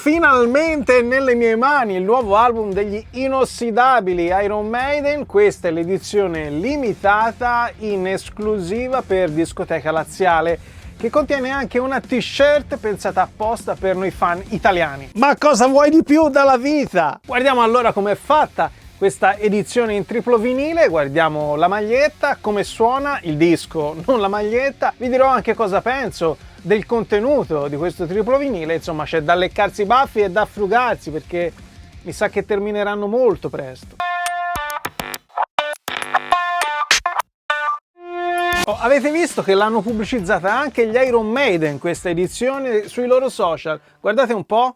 Finalmente nelle mie mani il nuovo album degli inossidabili Iron Maiden. Questa è l'edizione limitata in esclusiva per Discoteca Laziale, che contiene anche una t-shirt pensata apposta per noi fan italiani. Ma cosa vuoi di più dalla vita? Guardiamo allora com'è fatta questa edizione in triplo vinile, guardiamo la maglietta, come suona il disco, non la maglietta. Vi dirò anche cosa penso del contenuto di questo triplo vinile. Insomma, c'è da leccarsi i baffi e da frugarsi, perché mi sa che termineranno molto presto. Avete visto che l'hanno pubblicizzata anche gli Iron Maiden questa edizione sui loro social? Guardate un po'.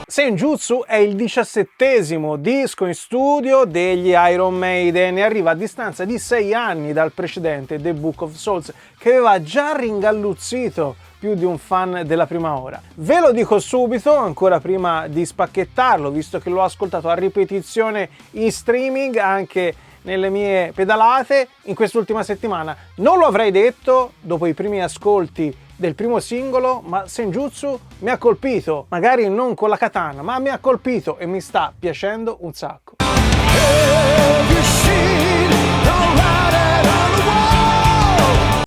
Senjutsu è il 17° disco in studio degli Iron Maiden e arriva a distanza di 6 anni dal precedente The Book of Souls, che aveva già ringalluzzito più di un fan della prima ora. Ve lo dico subito, ancora prima di spacchettarlo, visto che l'ho ascoltato a ripetizione in streaming anche nelle mie pedalate in quest'ultima settimana. Non lo avrei detto dopo i primi ascolti del primo singolo, ma Senjutsu mi ha colpito, magari non con la katana, ma mi ha colpito e mi sta piacendo un sacco.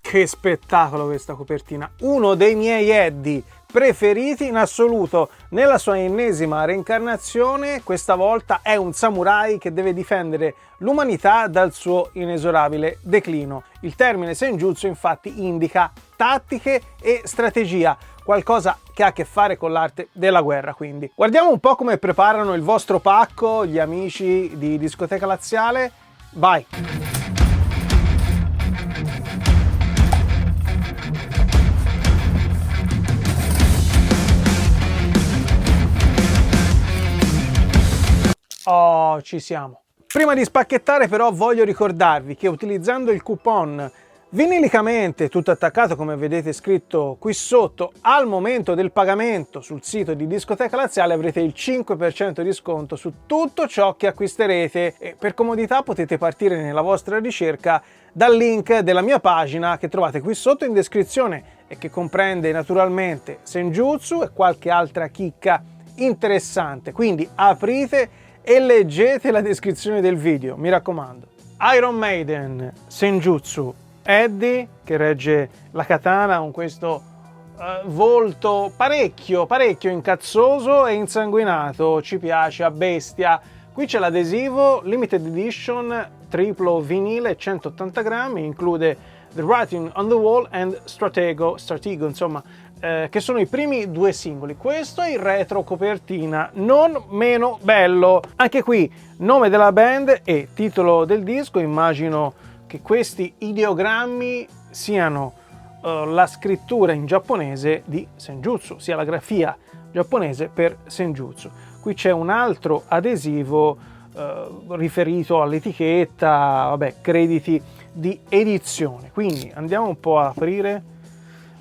Che spettacolo questa copertina, uno dei miei Eddie preferiti in assoluto. Nella sua ennesima reincarnazione, questa volta è un samurai che deve difendere l'umanità dal suo inesorabile declino. Il termine Senjutsu infatti indica tattiche e strategia, qualcosa che ha a che fare con l'arte della guerra. Quindi guardiamo un po' come preparano il vostro pacco gli amici di Discoteca Laziale. Vai! Oh, ci siamo. Prima di spacchettare però voglio ricordarvi che utilizzando il coupon Vinilicamente, tutto attaccato come vedete scritto qui sotto, al momento del pagamento sul sito di Discoteca Laziale avrete il 5% di sconto su tutto ciò che acquisterete e per comodità potete partire nella vostra ricerca dal link della mia pagina che trovate qui sotto in descrizione e che comprende naturalmente Senjutsu e qualche altra chicca interessante. Quindi aprite e leggete la descrizione del video, mi raccomando. Iron Maiden, Senjutsu, Eddie che regge la katana con questo volto parecchio incazzoso e insanguinato, ci piace a bestia. Qui c'è l'adesivo limited edition triplo vinile 180 grammi, include The Writing on the Wall and Stratego, insomma, che sono i primi 2 singoli. Questo è il retro copertina, non meno bello. Anche qui nome della band e titolo del disco. Immagino che questi ideogrammi siano la scrittura in giapponese di Senjutsu, sia la grafia giapponese per Senjutsu. Qui c'è un altro adesivo riferito all'etichetta, vabbè, crediti di edizione. Quindi andiamo un po' a aprire,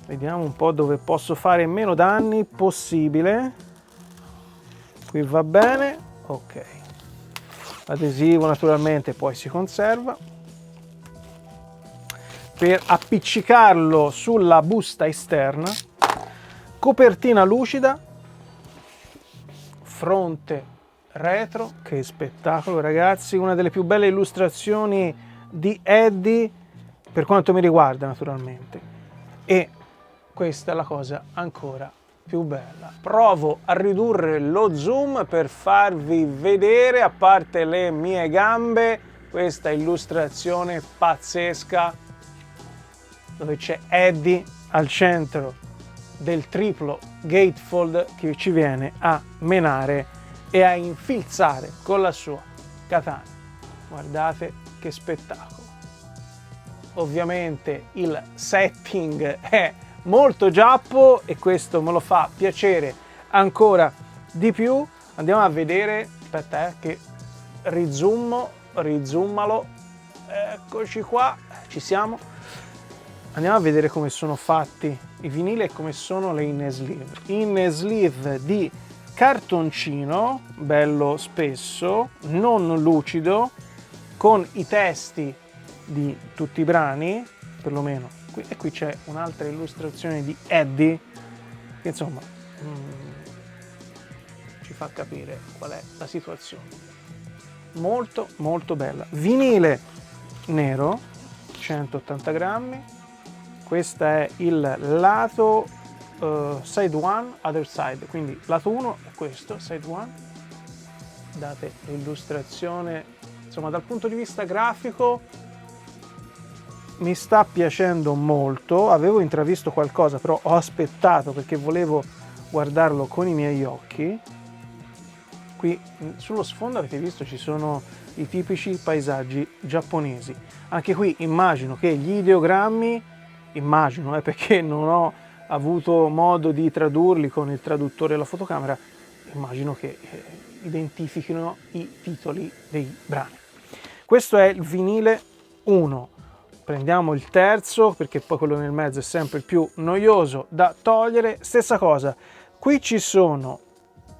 vediamo un po' dove posso fare meno danni possibile. Qui va bene, ok. L'adesivo naturalmente poi si conserva. Per appiccicarlo sulla busta esterna, copertina lucida, fronte retro, che spettacolo ragazzi, una delle più belle illustrazioni di Eddie per quanto mi riguarda naturalmente, e questa è la cosa ancora più bella. Provo a ridurre lo zoom per farvi vedere, a parte le mie gambe, questa illustrazione pazzesca dove c'è Eddie al centro del triplo gatefold che ci viene a menare e a infilzare con la sua katana. Guardate che spettacolo. Ovviamente il setting è molto giappo e questo me lo fa piacere ancora di più. Andiamo a vedere, aspetta che rizoomalo, eccoci qua, ci siamo. Andiamo a vedere come sono fatti i vinili e come sono le inner sleeve. Inner sleeve di cartoncino, bello spesso, non lucido, con i testi di tutti i brani, perlomeno qui. E qui c'è un'altra illustrazione di Eddie, che insomma ci fa capire qual è la situazione. Molto molto bella. Vinile nero, 180 grammi. Questo è il lato side 1, other side, quindi lato 1 è questo, side 1. Date l'illustrazione, insomma dal punto di vista grafico mi sta piacendo molto. Avevo intravisto qualcosa, però ho aspettato perché volevo guardarlo con i miei occhi. Qui sullo sfondo avete visto ci sono i tipici paesaggi giapponesi. Anche qui immagino che gli ideogrammi, immagino perché non ho avuto modo di tradurli con il traduttore e la fotocamera, immagino che identifichino i titoli dei brani. Questo è il vinile 1. Prendiamo il terzo perché poi quello nel mezzo è sempre il più noioso da togliere. Stessa cosa, qui ci sono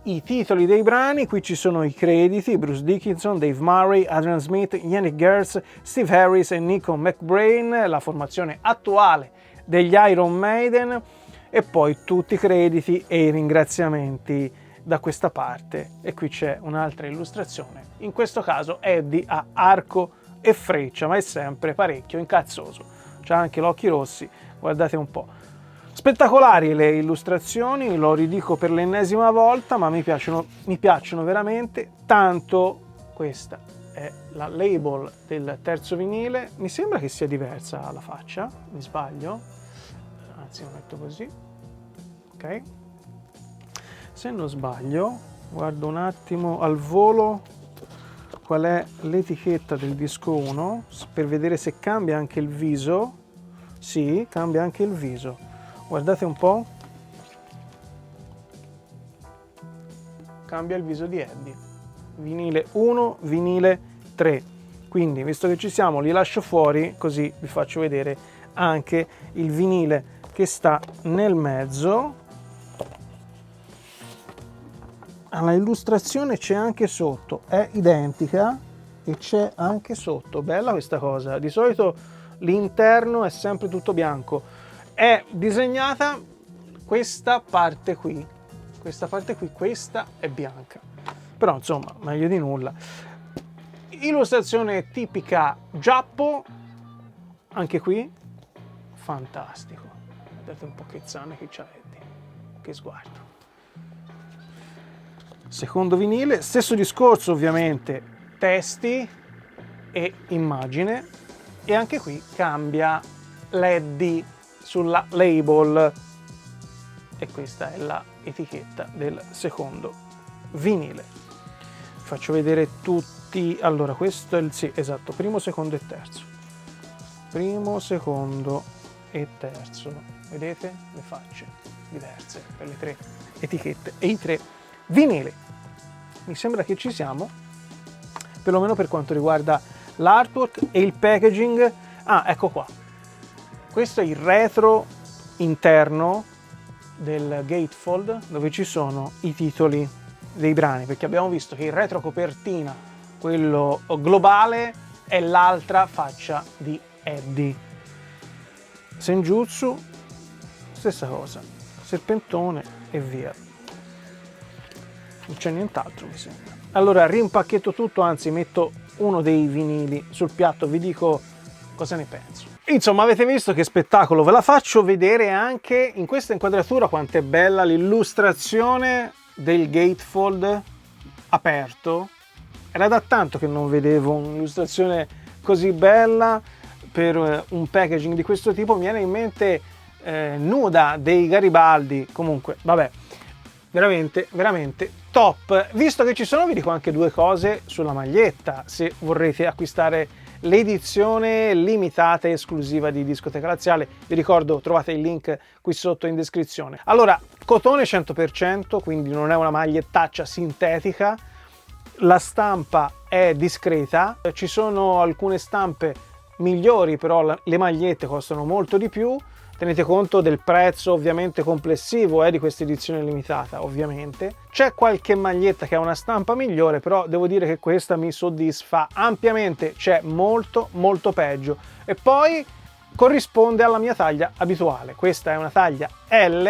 i titoli dei brani, qui ci sono i crediti: Bruce Dickinson, Dave Murray, Adrian Smith, Yannick Gers, Steve Harris e Nico McBrain, la formazione attuale degli Iron Maiden, e poi tutti i crediti e i ringraziamenti da questa parte. E qui c'è un'altra illustrazione, in questo caso Eddie a arco e freccia, ma è sempre parecchio incazzoso, c'ha anche gli occhi rossi, guardate un po'. Spettacolari le illustrazioni, lo ridico per l'ennesima volta, ma mi piacciono veramente tanto. Questa è la label del terzo vinile, mi sembra che sia diversa la faccia, mi sbaglio? Anzi, lo metto così, ok? Se non sbaglio, guardo un attimo al volo qual è l'etichetta del disco 1 per vedere se cambia anche il viso. Sì, cambia anche il viso, guardate un po', cambia il viso di Eddie. Vinile 1, vinile 3, quindi visto che ci siamo li lascio fuori così vi faccio vedere anche il vinile che sta nel mezzo. La illustrazione c'è anche sotto, è identica e c'è anche sotto, bella questa cosa. Di solito l'interno è sempre tutto bianco, è disegnata questa parte qui, questa è bianca, però insomma meglio di nulla. Illustrazione tipica giappo, anche qui fantastico, guardate un po' che zanne che c'ha Eddie, che sguardo. Secondo vinile, stesso discorso ovviamente, testi e immagine, e anche qui cambia l'Eddie sulla label, e questa è la etichetta del secondo vinile. Faccio vedere tutti. Allora, questo è il, sì, esatto, primo, secondo e terzo. Primo, secondo e terzo. Vedete le facce diverse per le tre etichette e i tre vinili. Mi sembra che ci siamo, perlomeno per quanto riguarda l'artwork e il packaging. Ah, ecco qua. Questo è il retro interno del gatefold, dove ci sono i titoli dei brani, perché abbiamo visto che il retro copertina, quello globale, è l'altra faccia di Eddie. Senjutsu, stessa cosa, serpentone e via. Non c'è nient'altro, mi sembra. Allora rimpacchetto tutto, anzi metto uno dei vinili sul piatto, vi dico cosa ne penso. Insomma, avete visto che spettacolo, ve la faccio vedere anche in questa inquadratura quanto è bella l'illustrazione del gatefold aperto. Era da tanto che non vedevo un'illustrazione così bella per un packaging di questo tipo. Mi viene in mente Nuda dei Garibaldi, comunque vabbè, veramente veramente top. Visto che ci sono, vi dico anche due cose sulla maglietta, se vorrete acquistare l'edizione limitata e esclusiva di Discoteca Laziale. Vi ricordo, trovate il link qui sotto in descrizione. Allora, cotone 100%, quindi non è una magliettaccia sintetica, la stampa è discreta, ci sono alcune stampe migliori, però le magliette costano molto di più. Tenete conto del prezzo ovviamente complessivo di questa edizione limitata, ovviamente. C'è qualche maglietta che ha una stampa migliore, però devo dire che questa mi soddisfa ampiamente, c'è molto molto peggio. E poi corrisponde alla mia taglia abituale. Questa è una taglia L,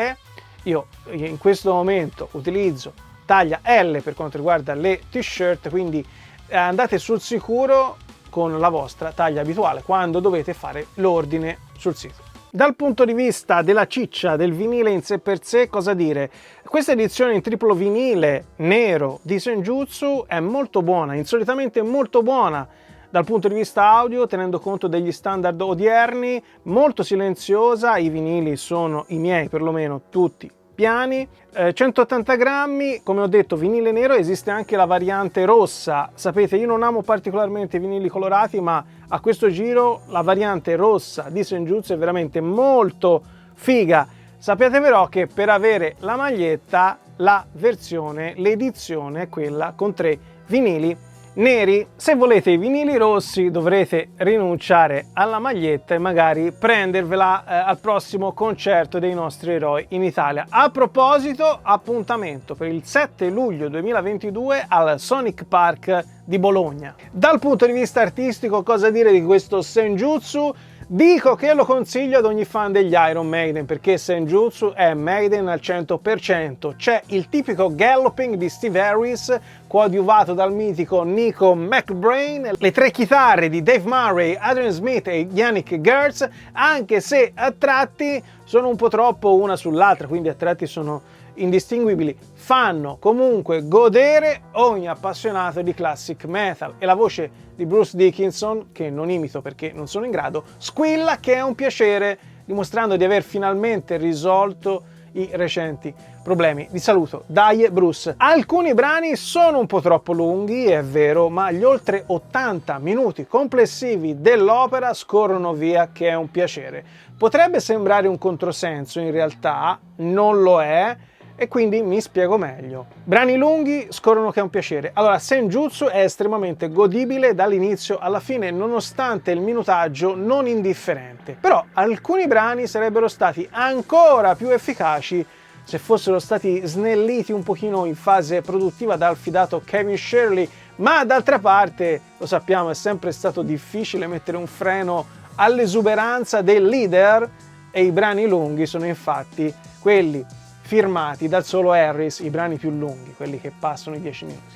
io in questo momento utilizzo taglia L per quanto riguarda le t-shirt, quindi andate sul sicuro con la vostra taglia abituale quando dovete fare l'ordine sul sito. Dal punto di vista della ciccia del vinile in sé per sé, cosa dire? Questa edizione in triplo vinile nero di Senjutsu è molto buona, insolitamente molto buona dal punto di vista audio, tenendo conto degli standard odierni, molto silenziosa, i vinili sono i miei perlomeno tutti piani, 180 grammi, come ho detto vinile nero, esiste anche la variante rossa. Sapete, io non amo particolarmente i vinili colorati, ma a questo giro la variante rossa di Senjutsu è veramente molto figa. Sapete però che per avere la maglietta l'edizione è quella con 3 vinili neri. Se volete i vinili rossi dovrete rinunciare alla maglietta e magari prendervela al prossimo concerto dei nostri eroi in Italia. A proposito, appuntamento per il 7 luglio 2022 al Sonic Park di Bologna. Dal punto di vista artistico, cosa dire di questo Senjutsu? Dico che lo consiglio ad ogni fan degli Iron Maiden, perché Senjutsu è Maiden al 100%. C'è il tipico galloping di Steve Harris, coadiuvato dal mitico Nico McBrain, le 3 chitarre di Dave Murray, Adrian Smith e Yannick Gertz, anche se a tratti sono un po' troppo una sull'altra, quindi a tratti sono indistinguibili, fanno comunque godere ogni appassionato di classic metal, e la voce di Bruce Dickinson, che non imito perché non sono in grado, squilla che è un piacere, dimostrando di aver finalmente risolto i recenti problemi di salute. Dai Bruce! Alcuni brani sono un po' troppo lunghi, è vero, ma gli oltre 80 minuti complessivi dell'opera scorrono via che è un piacere. Potrebbe sembrare un controsenso, in realtà non lo è, e quindi mi spiego meglio. Brani lunghi scorrono che è un piacere. Allora, Senjutsu è estremamente godibile dall'inizio alla fine, nonostante il minutaggio non indifferente. Però alcuni brani sarebbero stati ancora più efficaci se fossero stati snelliti un pochino in fase produttiva dal fidato Kevin Shirley, ma d'altra parte, lo sappiamo, è sempre stato difficile mettere un freno all'esuberanza del leader, e i brani lunghi sono infatti quelli firmati dal solo Harris, i brani più lunghi, quelli che passano i 10 minuti.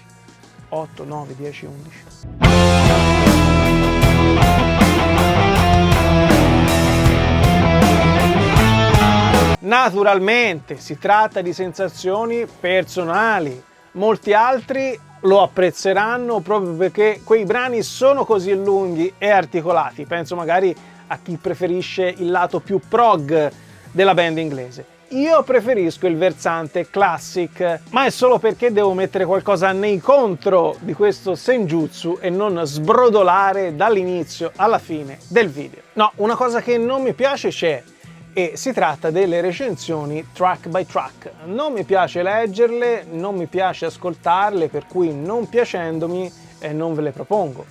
8, 9, 10, 11. Naturalmente si tratta di sensazioni personali, molti altri lo apprezzeranno proprio perché quei brani sono così lunghi e articolati. Penso magari a chi preferisce il lato più prog della band inglese. Io preferisco il versante classic, ma è solo perché devo mettere qualcosa nei contro di questo Senjutsu e non sbrodolare dall'inizio alla fine del video. No, una cosa che non mi piace c'è, e si tratta delle recensioni track by track. Non mi piace leggerle, non mi piace ascoltarle, per cui non piacendomi non ve le propongo.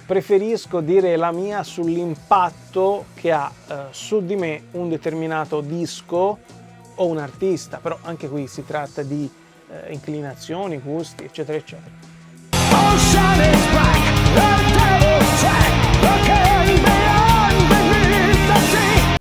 Preferisco dire la mia sull'impatto che ha su di me un determinato disco o un artista, però anche qui si tratta di inclinazioni, gusti, eccetera eccetera.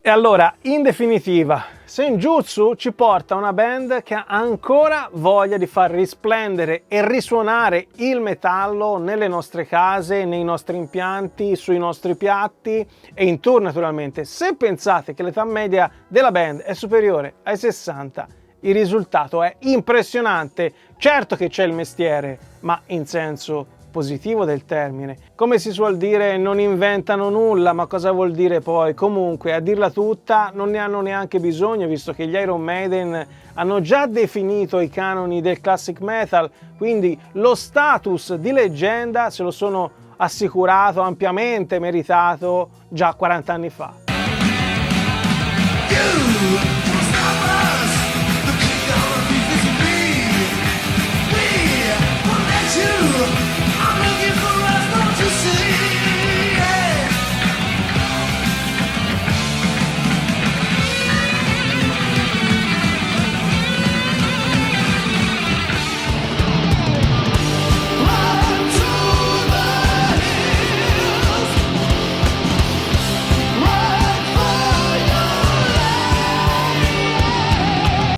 E allora, in definitiva, Senjutsu ci porta a una band che ha ancora voglia di far risplendere e risuonare il metallo nelle nostre case, nei nostri impianti, sui nostri piatti e in tour naturalmente. Se pensate che l'età media della band è superiore ai 60, il risultato è impressionante. Certo che c'è il mestiere, ma in senso positivo del termine. Come si suol dire, non inventano nulla, ma cosa vuol dire poi? Comunque, a dirla tutta, non ne hanno neanche bisogno, visto che gli Iron Maiden hanno già definito i canoni del classic metal, quindi lo status di leggenda se lo sono assicurato, ampiamente meritato, già 40 anni fa. Run!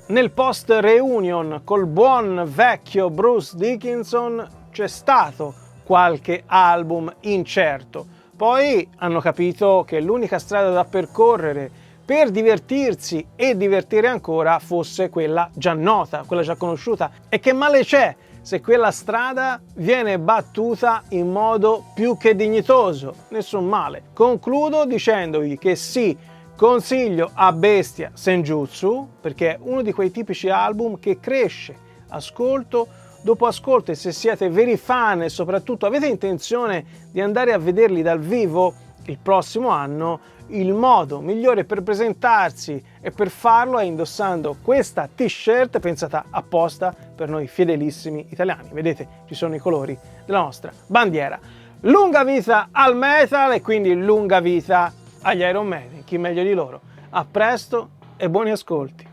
Nel post reunion col buon vecchio Bruce Dickinson c'è stato qualche album incerto. Poi hanno capito che l'unica strada da percorrere per divertirsi e divertire ancora fosse quella già nota, quella già conosciuta. E che male c'è se quella strada viene battuta in modo più che dignitoso? Nessun male. Concludo dicendovi che sì, consiglio a bestia Senjutsu, perché è uno di quei tipici album che cresce ascolto dopo ascolto, e se siete veri fan e soprattutto avete intenzione di andare a vederli dal vivo il prossimo anno, il modo migliore per presentarsi e per farlo è indossando questa t-shirt pensata apposta per noi fedelissimi italiani. Vedete, ci sono i colori della nostra bandiera. Lunga vita al metal e quindi lunga vita agli Iron Maiden, chi meglio di loro. A presto e buoni ascolti.